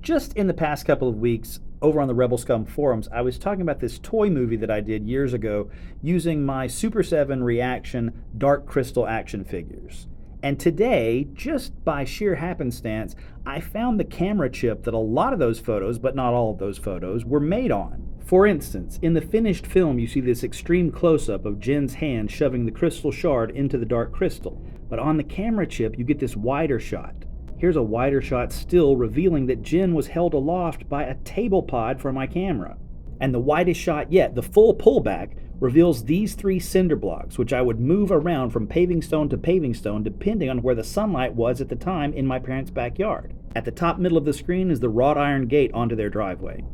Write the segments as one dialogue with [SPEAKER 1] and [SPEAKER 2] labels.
[SPEAKER 1] Just in the past couple of weeks, over on the Rebel Scum forums, I was talking about this toy movie that I did years ago using my Super 7 Reaction Dark Crystal action figures. And today, just by sheer happenstance, I found the camera chip that a lot of those photos, but not all of those photos, were made on. For instance, in the finished film, you see this extreme close-up of Jin's hand shoving the crystal shard into the dark crystal. But on the camera chip, you get this wider shot. Here's a wider shot still revealing that Jin was held aloft by a table pod for my camera. And the widest shot yet, the full pullback, reveals these three cinder blocks, which I would move around from paving stone to paving stone depending on where the sunlight was at the time in my parents' backyard. At the top middle of the screen is the wrought iron gate onto their driveway.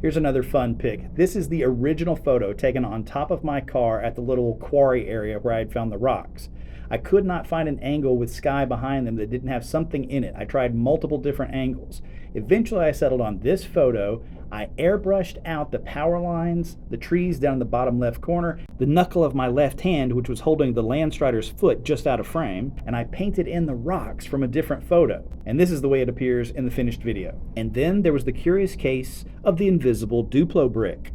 [SPEAKER 1] Here's another fun pic. This is the original photo taken on top of my car at the little quarry area where I had found the rocks. I could not find an angle with sky behind them that didn't have something in it. I tried multiple different angles. Eventually I settled on this photo. I airbrushed out the power lines, the trees down in the bottom left corner, the knuckle of my left hand, which was holding the Landstrider's foot just out of frame, and I painted in the rocks from a different photo. And this is the way it appears in the finished video. And then there was the curious case of the invisible Duplo brick.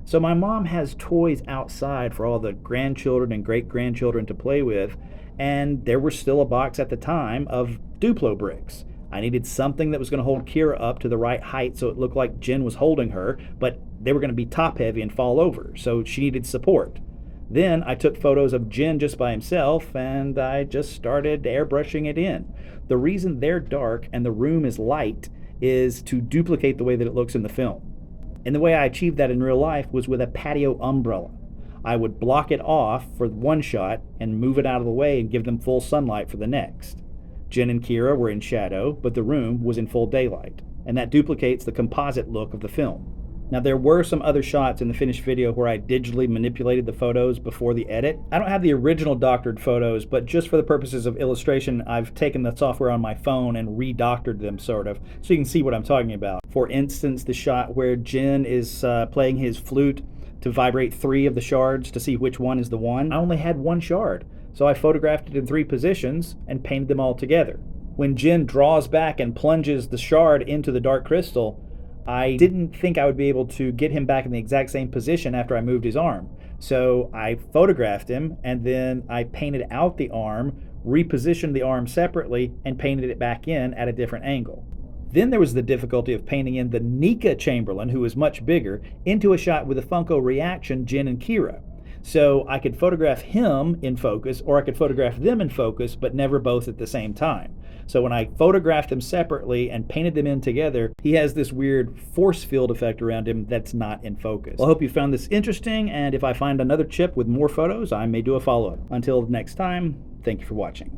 [SPEAKER 1] So my mom has toys outside for all the grandchildren and great-grandchildren to play with, and there was still a box at the time of Duplo bricks. I needed something that was going to hold Kira up to the right height so it looked like Jin was holding her, but they were going to be top-heavy and fall over, so she needed support. Then I took photos of Jin just by himself, and I just started airbrushing it in. The reason they're dark and the room is light is to duplicate the way that it looks in the film. And the way I achieved that in real life was with a patio umbrella. I would block it off for one shot and move it out of the way and give them full sunlight for the next. Jin and Kira were in shadow, but the room was in full daylight, and that duplicates the composite look of the film. Now, there were some other shots in the finished video where I digitally manipulated the photos before the edit. I don't have the original doctored photos, but just for the purposes of illustration, I've taken the software on my phone and redoctored them, sort of, so you can see what I'm talking about. For instance, the shot where Jin is playing his flute to vibrate 3 of the shards to see which one is the one. I only had 1 shard, so I photographed it in 3 positions and painted them all together. When Jin draws back and plunges the shard into the dark crystal, I didn't think I would be able to get him back in the exact same position after I moved his arm. So I photographed him, and then I painted out the arm, repositioned the arm separately, and painted it back in at a different angle. Then there was the difficulty of painting in the Nika Chamberlain, who is much bigger, into a shot with a Funko Reaction Jin and Kira. So I could photograph him in focus, or I could photograph them in focus, but never both at the same time. So when I photographed them separately and painted them in together, he has this weird force field effect around him that's not in focus. Well, I hope you found this interesting, and if I find another chip with more photos, I may do a follow-up. Until next time, thank you for watching.